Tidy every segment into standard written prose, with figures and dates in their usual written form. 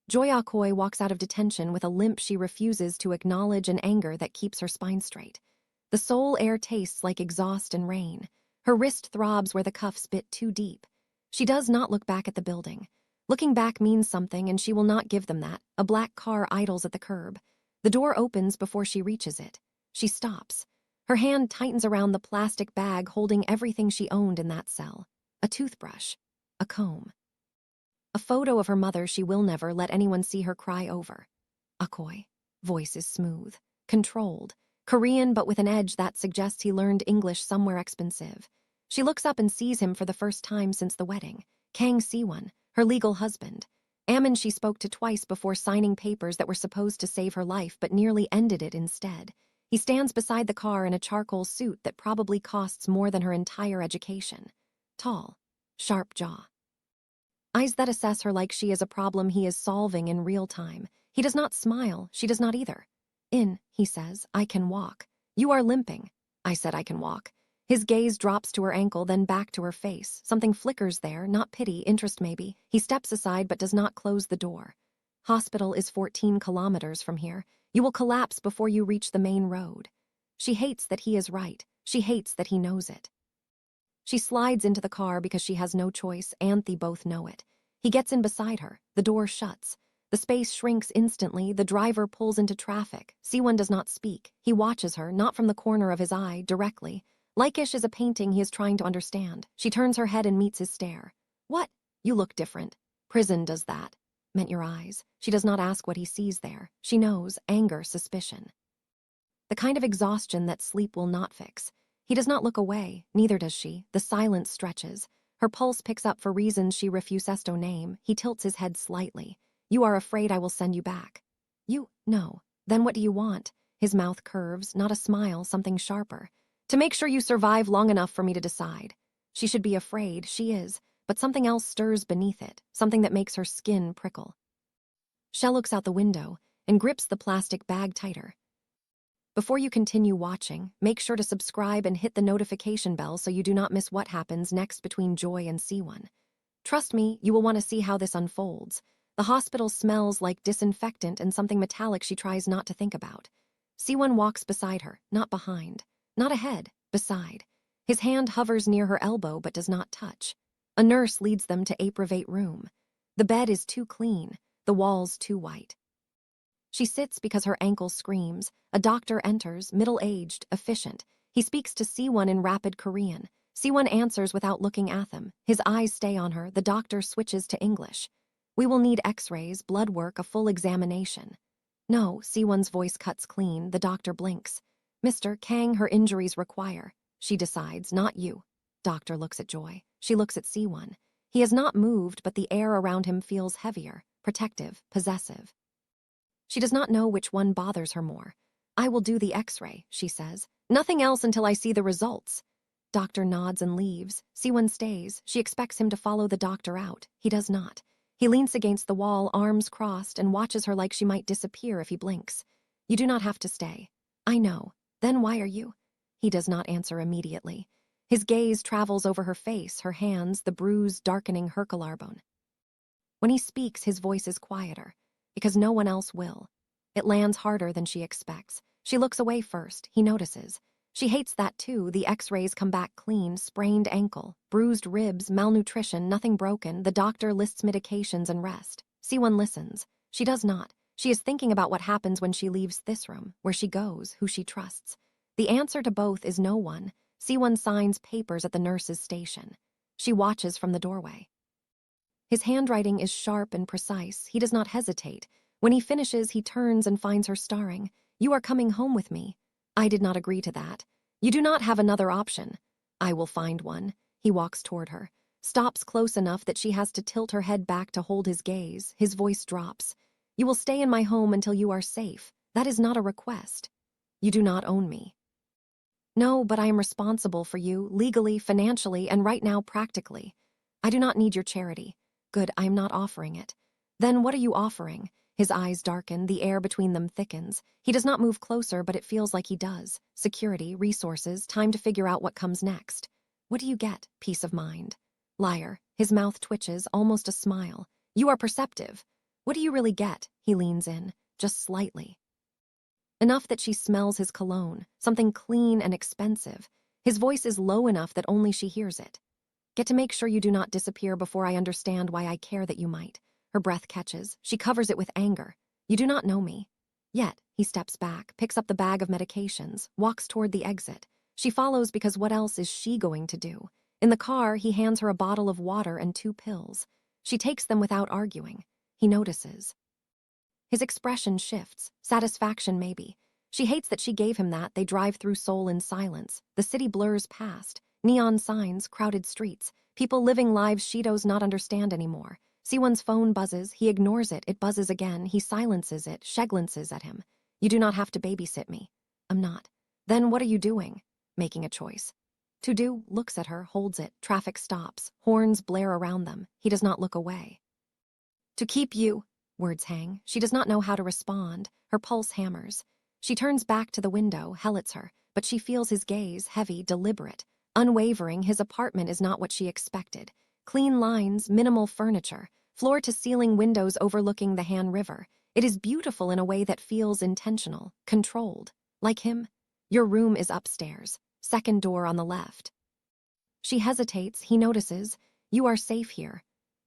Joy Okoye walks out of detention with a limp she refuses to acknowledge and anger that keeps her spine straight. The soul air tastes like exhaust and rain. Her wrist throbs where the cuffs bit too deep. She does not look back at the building. Looking back means something, and she will not give them that. A black car idles at the curb. The door opens before she reaches it. She stops. Her hand tightens around the plastic bag holding everything she owned in that cell. A toothbrush. A comb. A photo of her mother she will never let anyone see her cry over. Okoye. Voice is smooth. Controlled. Korean but with an edge that suggests he learned English somewhere expensive. She looks up and sees him for the first time since the wedding. Kang Siwon, her legal husband. Ammon she spoke to twice before signing papers that were supposed to save her life but nearly ended it instead. He stands beside the car in a charcoal suit that probably costs more than her entire education. Tall. Sharp jaw. Eyes that assess her like she is a problem he is solving in real time. He does not smile, she does not either. He says, I can walk. You are limping. I said I can walk. His gaze drops to her ankle, then back to her face. Something flickers there, not pity, interest maybe. He steps aside but does not close the door. Hospital is 14 kilometers from here. You will collapse before you reach the main road. She hates that he is right. She hates that he knows it. She slides into the car because she has no choice, and they both know it. He gets in beside her. The door shuts. The space shrinks instantly. The driver pulls into traffic. Siwon does not speak. He watches her, not from the corner of his eye, directly. Like-ish is a painting he is trying to understand. She turns her head and meets his stare. What? You look different. Prison does that. Meant your eyes. She does not ask what he sees there. She knows. Anger, suspicion. The kind of exhaustion that sleep will not fix. He does not look away. Neither does she. The silence stretches. Her pulse picks up for reasons she refuses to name. He tilts his head slightly. You are afraid I will send you back. You? No. Then what do you want? His mouth curves, not a smile, something sharper. To make sure you survive long enough for me to decide. She should be afraid, she is, but something else stirs beneath it, something that makes her skin prickle. Shell looks out the window and grips the plastic bag tighter. Before you continue watching, make sure to subscribe and hit the notification bell so you do not miss what happens next between Joy and Siwon. Trust me, you will want to see how this unfolds. The hospital smells like disinfectant and something metallic she tries not to think about. Siwon walks beside her, not behind. Not ahead, beside. His hand hovers near her elbow but does not touch. A nurse leads them to a private room. The bed is too clean, the walls too white. She sits because her ankle screams. A doctor enters, middle-aged, efficient. He speaks to Siwon in rapid Korean. Siwon answers without looking at them. His eyes stay on her. The doctor switches to English. We will need x-rays, blood work, a full examination. No, Siwon's voice cuts clean. The doctor blinks. Mr. Kang, her injuries require. She decides, not you. Doctor looks at Joy. She looks at Siwon. He has not moved, but the air around him feels heavier, protective, possessive. She does not know which one bothers her more. I will do the x-ray, she says. Nothing else until I see the results. Doctor nods and leaves. Siwon stays. She expects him to follow the doctor out. He does not. He leans against the wall, arms crossed, and watches her like she might disappear if he blinks. You do not have to stay. I know. Then why are you? He does not answer immediately. His gaze travels over her face, her hands, the bruise darkening her collarbone. When he speaks, his voice is quieter, because no one else will. It lands harder than she expects. She looks away first. He notices. She hates that too. The x-rays come back clean, sprained ankle, bruised ribs, malnutrition, nothing broken. The doctor lists medications and rest. Siwon listens. She does not. She is thinking about what happens when she leaves this room, where she goes, who she trusts. The answer to both is no one. Siwon signs papers at the nurse's station. She watches from the doorway. His handwriting is sharp and precise. He does not hesitate. When he finishes, he turns and finds her staring. You are coming home with me. I did not agree to that. You do not have another option. I will find one. He walks toward her, stops close enough that she has to tilt her head back to hold his gaze. His voice drops. You will stay in my home until you are safe. That is not a request. You do not own me. No, but I am responsible for you, legally, financially, and right now practically. I do not need your charity. Good, I am not offering it. Then what are you offering? His eyes darken, the air between them thickens. He does not move closer, but it feels like he does. Security, resources, time to figure out what comes next. What do you get? Peace of mind. Liar. His mouth twitches, almost a smile. You are perceptive. What do you really get? He leans in, just slightly. Enough that she smells his cologne, something clean and expensive. His voice is low enough that only she hears it. Get to make sure you do not disappear before I understand why I care that you might. Her breath catches. She covers it with anger. You do not know me. Yet, he steps back, picks up the bag of medications, walks toward the exit. She follows because what else is she going to do? In the car, he hands her a bottle of water and 2 pills. She takes them without arguing. He notices. His expression shifts, satisfaction maybe. She hates that she gave him that. They drive through Seoul in silence. The city blurs past. Neon signs, crowded streets. People living lives she does not understand anymore. Siwon's phone buzzes. He ignores it. It buzzes again. He silences it. She glances at him. You do not have to babysit me. I'm not. Then what are you doing? Making a choice. To do looks at her, holds it. Traffic stops. Horns blare around them. He does not look away. To keep you. Words hang. She does not know how to respond. Her pulse hammers. She turns back to the window, hellits her, but she feels his gaze, heavy, deliberate. Unwavering, his apartment is not what she expected. Clean lines, minimal furniture, floor-to-ceiling windows overlooking the Han River. It is beautiful in a way that feels intentional, controlled. Like him? Your room is upstairs. Second door on the left. She hesitates. He notices. You are safe here.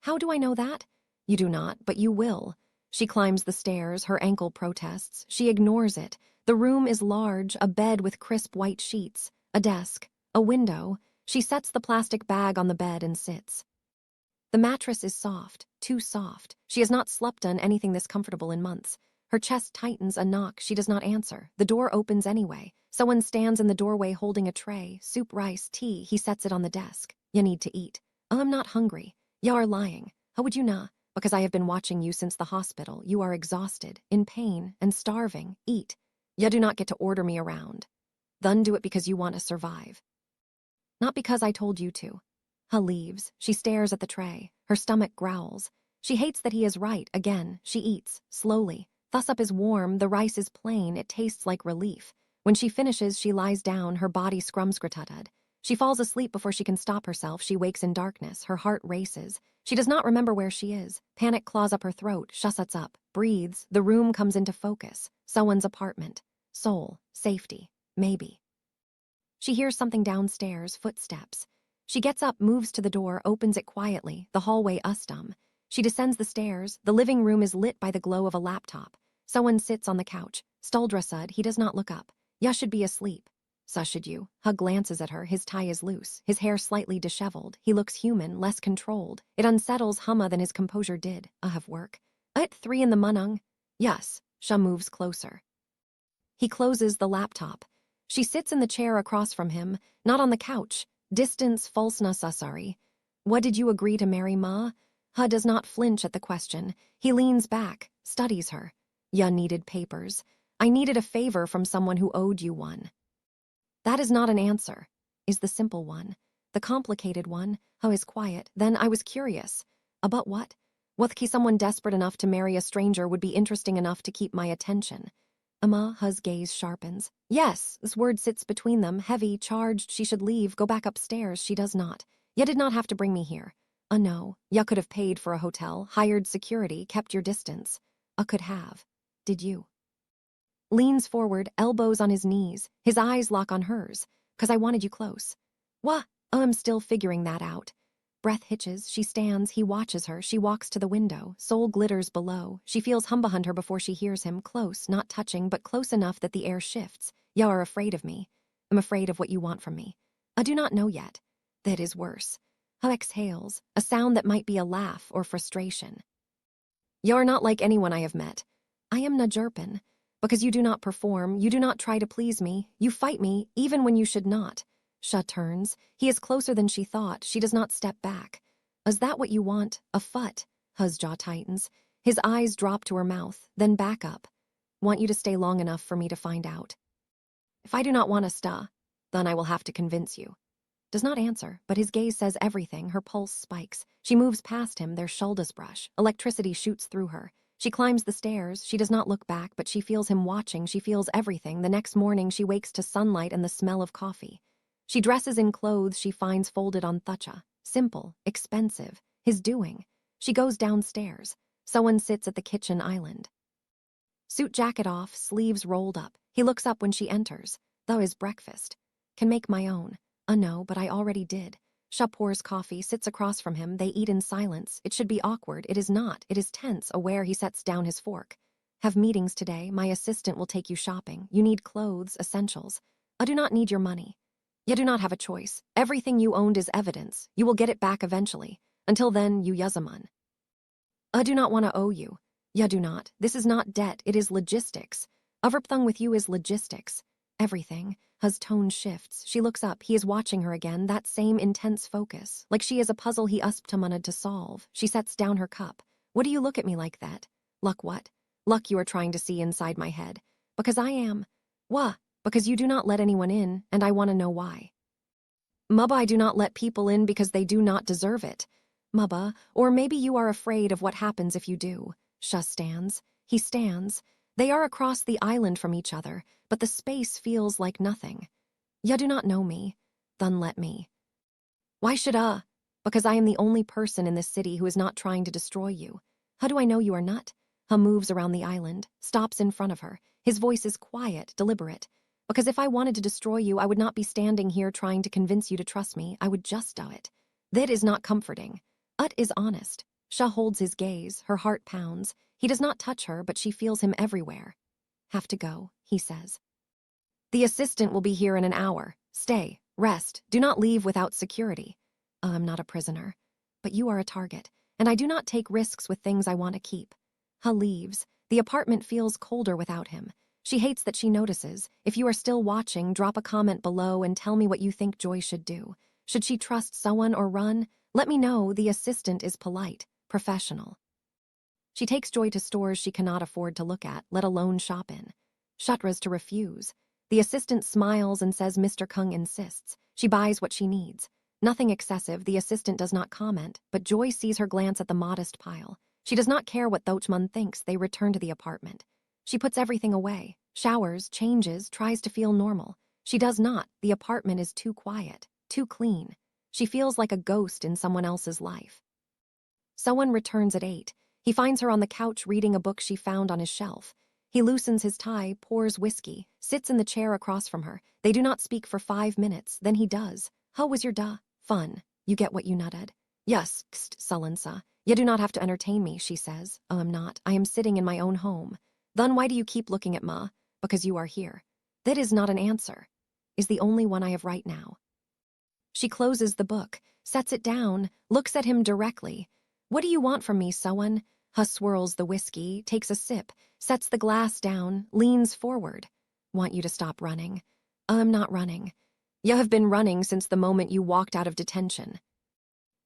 How do I know that? You do not, but you will. She climbs the stairs, her ankle protests. She ignores it. The room is large, a bed with crisp white sheets, a desk, a window. She sets the plastic bag on the bed and sits. The mattress is soft, too soft. She has not slept on anything this comfortable in months. Her chest tightens. A knock. She does not answer. The door opens anyway. Someone stands in the doorway holding a tray, soup, rice, tea. He sets it on the desk. You need to eat. I'm not hungry. You are lying. How would you not? Because I have been watching you since the hospital. You are exhausted, in pain, and starving. Eat. You do not get to order me around. Then do it because you want to survive. Not because I told you to. Ha leaves. She stares at the tray. Her stomach growls. She hates that he is right. Again, she eats, slowly. Thus up is warm. The rice is plain. It tastes like relief. When she finishes, she lies down. Her body scrumscratutted. She falls asleep before she can stop herself. She wakes in darkness. Her heart races. She does not remember where she is. Panic claws up her throat. Shuts up. Breathes. The room comes into focus. Someone's apartment. Seoul. Safety. Maybe. She hears something downstairs. Footsteps. She gets up, moves to the door, opens it quietly. The hallway ustum. She descends the stairs. The living room is lit by the glow of a laptop. Someone sits on the couch. Stuldrasud. He does not look up. Ya should be asleep. So should you. Hug glances at her. His tie is loose. His hair slightly disheveled. He looks human, less controlled. It unsettles Humma than his composure did. Have work. At 3 in the munung. Yes. Sha moves closer. He closes the laptop. She sits in the chair across from him, not on the couch. Distance falsena susari. What did you agree to marry, Ma? Ha does not flinch at the question. He leans back, studies her. Ya needed papers. I needed a favor from someone who owed you one. That is not an answer, is the simple one. The complicated one, how is quiet. Then I was curious. About what? Wathki someone desperate enough to marry a stranger would be interesting enough to keep my attention. His gaze sharpens. Yes, this word sits between them, heavy, charged. She should leave, go back upstairs. She does not. Ya did not have to bring me here. No. Ya could have paid for a hotel, hired security, kept your distance. Could have. Did you? Leans forward, elbows on his knees. His eyes lock on hers. 'Cause I wanted you close. Wha? I'm still figuring that out. Breath hitches. She stands. He watches her. She walks to the window. Soul glitters below. She feels hum behind her before she hears him. Close, not touching, but close enough that the air shifts. Ya are afraid of me. I'm afraid of what you want from me. I do not know yet. That is worse. Ha exhales, a sound that might be a laugh or frustration. You are not like anyone I have met. I am Najerpin. Because you do not perform, you do not try to please me, you fight me, even when you should not. Sha turns. He is closer than she thought. She does not step back. Is that what you want? A foot? His jaw tightens. His eyes drop to her mouth, then back up. Want you to stay long enough for me to find out. If I do not want to sta, then I will have to convince you. Does not answer, but his gaze says everything. Her pulse spikes. She moves past him, their shoulders brush. Electricity shoots through her. She climbs the stairs. She does not look back, but she feels him watching. She feels everything. The next morning, she wakes to sunlight and the smell of coffee. She dresses in clothes she finds folded on thucha. Simple, expensive, his doing. She goes downstairs. Someone sits at the kitchen island. Suit jacket off, sleeves rolled up. He looks up when she enters. Though his breakfast. Can make my own. No, but I already did. Sha pours coffee, sits across from him. They eat in silence. It should be awkward. It is not. It is tense, aware he sets down his fork. Have meetings today. My assistant will take you shopping. You need clothes, essentials. I do not need your money. You do not have a choice. Everything you owned is evidence. You will get it back eventually. Until then, you yazaman. I do not want to owe you. Ya do not. This is not debt. It is logistics. Everything with you is logistics. Everything. His tone shifts. She looks up. He is watching her again, that same intense focus. Like she is a puzzle he usptamunad to solve. She sets down her cup. What do you look at me like that? Luck what? Luck you are trying to see inside my head. Because I am. Wah. Because you do not let anyone in, and I want to know why. Mubba, I do not let people in because they do not deserve it. Mubba, or maybe you are afraid of what happens if you do. Sha stands. He stands. They are across the island from each other, but the space feels like nothing. Ya do not know me. Then let me. Why should Because I am the only person in this city who is not trying to destroy you. How do I know you are not? Moves around the island, stops in front of her. His voice is quiet, deliberate. Because if I wanted to destroy you, I would not be standing here trying to convince you to trust me. I would just do it. That is not comforting. Ut is honest. Sha holds his gaze, her heart pounds. He does not touch her, but she feels him everywhere. Have to go, he says. The assistant will be here in an hour. Stay, rest, do not leave without security. I'm not a prisoner. But you are a target, and I do not take risks with things I want to keep. Ha leaves. The apartment feels colder without him. She hates that she notices. If you are still watching, drop a comment below and tell me what you think Joy should do. Should she trust someone or run? Let me know. The assistant is polite, professional. She takes Joy to stores she cannot afford to look at, let alone shop in. Shutra's to refuse. The assistant smiles and says Mr. Kang insists. She buys what she needs. Nothing excessive, the assistant does not comment, but Joy sees her glance at the modest pile. She does not care what Thochman thinks. They return to the apartment. She puts everything away, showers, changes, tries to feel normal. She does not. The apartment is too quiet, too clean. She feels like a ghost in someone else's life. Someone returns at 8. He finds her on the couch reading a book she found on his shelf. He loosens his tie, pours whiskey, sits in the chair across from her. They do not speak for 5 minutes. Then he does. How was your fun? You get what you nutted? Yes, sullensa. You do not have to entertain me, she says. Oh, I'm not. I am sitting in my own home. Then why do you keep looking at ma? Because you are here. That is not an answer. Is the only one I have right now. She closes the book, sets it down, looks at him directly. What do you want from me, Sowan? Ha swirls the whiskey, takes a sip, sets the glass down, leans forward. Want you to stop running. I'm not running. You have been running since the moment you walked out of detention.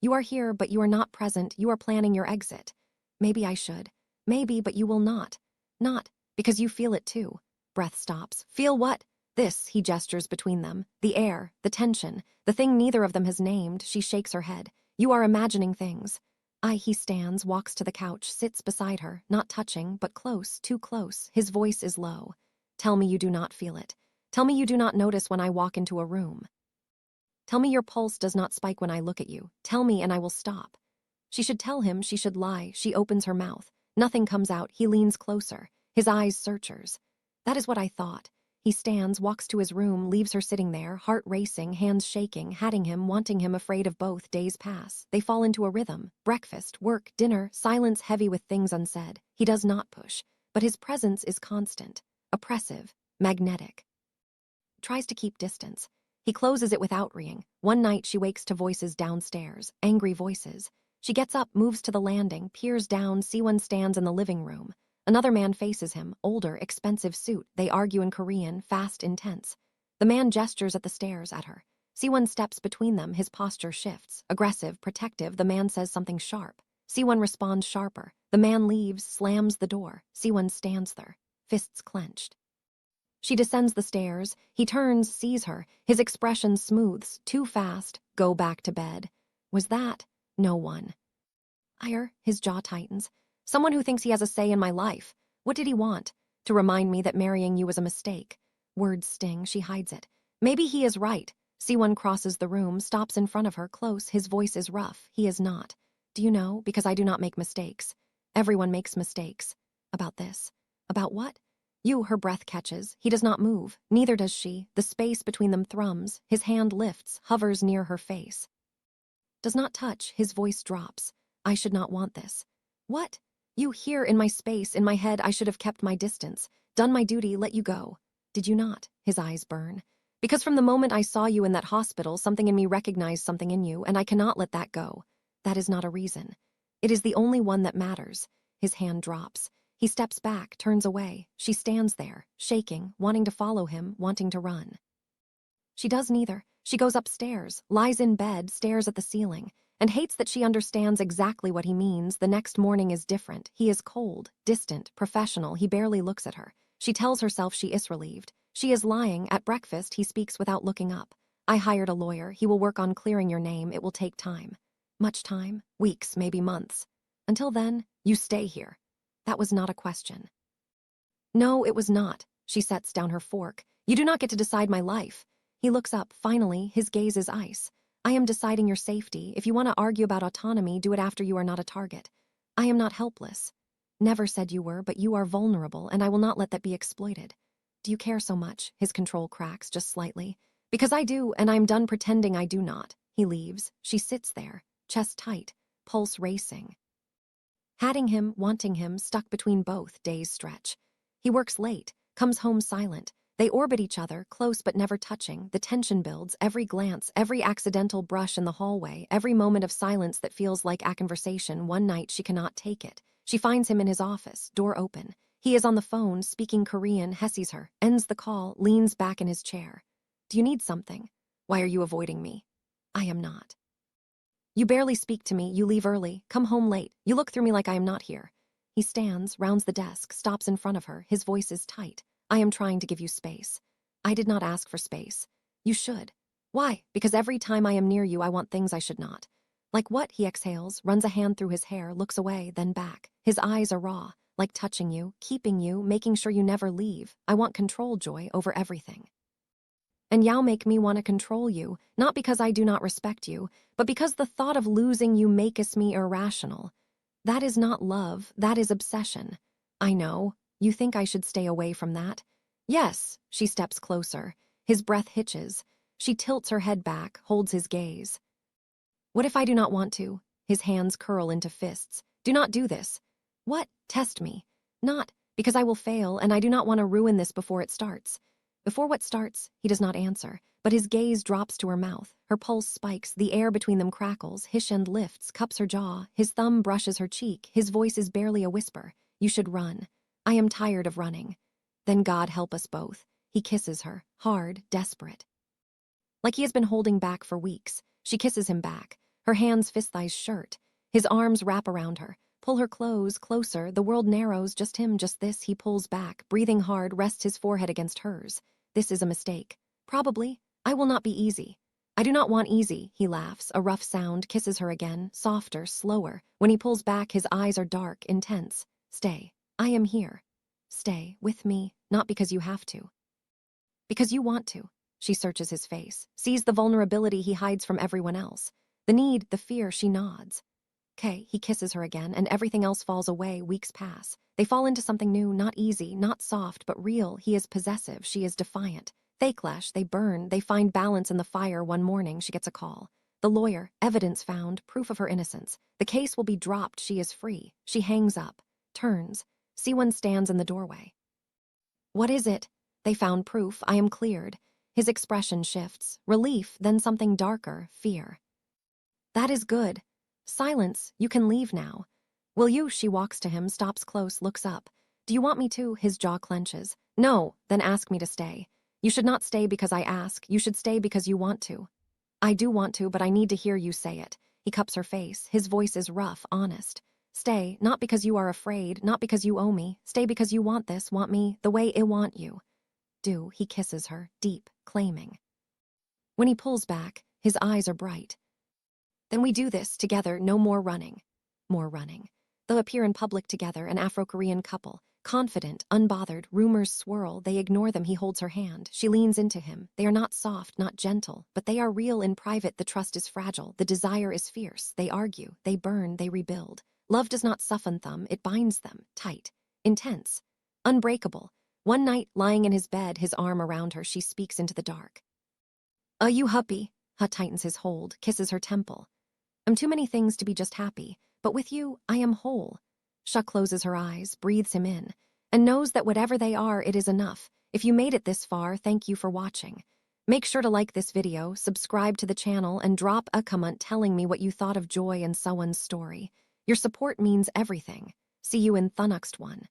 You are here, but you are not present. You are planning your exit. Maybe I should. Maybe, but you will not. Not, because you feel it too. Breath stops. Feel what? This, he gestures between them. The air, the tension, the thing neither of them has named. She shakes her head. You are imagining things. He stands, walks to the couch, sits beside her, not touching, but close, too close. His voice is low. Tell me you do not feel it. Tell me you do not notice when I walk into a room. Tell me your pulse does not spike when I look at you. Tell me and I will stop. She should tell him, she should lie. She opens her mouth. Nothing comes out. He leans closer. His eyes searchers. That is what I thought. He stands, walks to his room, leaves her sitting there, heart racing, hands shaking, hatting him, wanting him, afraid of both. Days pass. They fall into a rhythm. Breakfast, work, dinner, silence heavy with things unsaid. He does not push, but his presence is constant, oppressive, magnetic. Tries to keep distance. He closes it without ringing. One night she wakes to voices downstairs, angry voices. She gets up, moves to the landing, peers down. Siwon stands in the living room. Another man faces him, older, expensive suit. They argue in Korean, fast, intense. The man gestures at the stairs at her. Siwon steps between them, his posture shifts. Aggressive, protective, the man says something sharp. Siwon responds sharper. The man leaves, slams the door. Siwon stands there, fists clenched. She descends the stairs. He turns, sees her. His expression smooths. Too fast. Go back to bed. Was that? No one. His jaw tightens. Someone who thinks he has a say in my life. What did he want? To remind me that marrying you was a mistake. Words sting. She hides it. Maybe he is right. Siwon crosses the room, stops in front of her, close. His voice is rough. He is not. Do you know? Because I do not make mistakes. Everyone makes mistakes. About this. About what? You, her breath catches. He does not move. Neither does she. The space between them thrums. His hand lifts, hovers near her face. Does not touch. His voice drops. I should not want this. What? You here in my space, in my head. I should have kept my distance. Done my duty, let you go. Did you not? His eyes burn. Because from the moment I saw you in that hospital, something in me recognized something in you, and I cannot let that go. That is not a reason. It is the only one that matters. His hand drops. He steps back, turns away. She stands there, shaking, wanting to follow him, wanting to run. She does neither. She goes upstairs, lies in bed, stares at the ceiling, and hates that she understands exactly what he means. The next morning is different. He is cold, distant, professional. He barely looks at her. She tells herself she is relieved. She is lying. At breakfast, he speaks without looking up. I hired a lawyer. He will work on clearing your name. It will take time. Much time? Weeks, maybe months. Until then, you stay here. That was not a question. No, it was not. She sets down her fork. You do not get to decide my life. He looks up. Finally, his gaze is ice. I am deciding your safety. If you want to argue about autonomy, do it after you are not a target. I am not helpless. Never said you were, but you are vulnerable, and I will not let that be exploited. Do you care so much? His control cracks just slightly. Because I do, and I am done pretending I do not. He leaves. She sits there, chest tight, pulse racing. Hatting him, wanting him, stuck between both, days stretch. He works late, comes home silent. They orbit each other, close but never touching. The tension builds, every glance, every accidental brush in the hallway, every moment of silence that feels like a conversation. One night she cannot take it. She finds him in his office, door open. He is on the phone, speaking Korean, hessies her, ends the call, leans back in his chair. Do you need something? Why are you avoiding me? I am not. You barely speak to me, you leave early, come home late, you look through me like I am not here. He stands, rounds the desk, stops in front of her, his voice is tight. I am trying to give you space. I did not ask for space. You should. Why? Because every time I am near you, I want things I should not. Like what? He exhales, runs a hand through his hair, looks away, then back. His eyes are raw, like touching you, keeping you, making sure you never leave. I want control, Joy, over everything. And you make me want to control you, not because I do not respect you, but because the thought of losing you makes me irrational. That is not love, that is obsession. I know. You think I should stay away from that? Yes, she steps closer. His breath hitches. She tilts her head back, holds his gaze. What if I do not want to? His hands curl into fists. Do not do this. What? Test me. Not, because I will fail, and I do not want to ruin this before it starts. Before what starts, he does not answer, but his gaze drops to her mouth. Her pulse spikes, the air between them crackles, his hand lifts, cups her jaw, his thumb brushes her cheek, his voice is barely a whisper. You should run. I am tired of running. Then God help us both. He kisses her, hard, desperate. Like he has been holding back for weeks. She kisses him back. Her hands fist his shirt. His arms wrap around her, pull her closer. The world narrows, just him, just this. He pulls back, breathing hard, rests his forehead against hers. This is a mistake. Probably. I will not be easy. I do not want easy, he laughs, a rough sound, kisses her again, softer, slower. When he pulls back, his eyes are dark, intense. Stay. I am here. Stay with me, not because you have to. Because you want to. She searches his face, sees the vulnerability he hides from everyone else. The need, the fear, she nods. Okay, he kisses her again, and everything else falls away. Weeks pass. They fall into something new, not easy, not soft, but real. He is possessive, she is defiant. They clash, they burn, they find balance in the fire. One morning, she gets a call. The lawyer, evidence found, proof of her innocence. The case will be dropped, she is free. She hangs up, turns. Siwon stands in the doorway. What is it? They found proof, I am cleared. His expression shifts. Relief, then something darker, fear. That is good. Silence, you can leave now. Will you? She walks to him, stops close, looks up. Do you want me to? His jaw clenches. No, then ask me to stay. You should not stay because I ask. You should stay because you want to. I do want to, but I need to hear you say it. He cups her face. His voice is rough, honest. Stay, not because you are afraid, not because you owe me. Stay because you want this, want me, the way I want you. Do, he kisses her, deep, claiming. When he pulls back, his eyes are bright. Then we do this, together, no more running. More running. They'll appear in public together, an Afro-Korean couple. Confident, unbothered, rumors swirl, they ignore them. He holds her hand. She leans into him. They are not soft, not gentle, but they are real in private. The trust is fragile, the desire is fierce. They argue, they burn, they rebuild. Love does not soften them, it binds them, tight, intense, unbreakable. One night, lying in his bed, his arm around her, she speaks into the dark. Are you happy? Ha tightens his hold, kisses her temple. I'm too many things to be just happy, but with you, I am whole. Sha closes her eyes, breathes him in, and knows that whatever they are, it is enough. If you made it this far, thank you for watching. Make sure to like this video, subscribe to the channel, and drop a comment telling me what you thought of Joy and Sewon's story. Your support means everything. See you in the next one.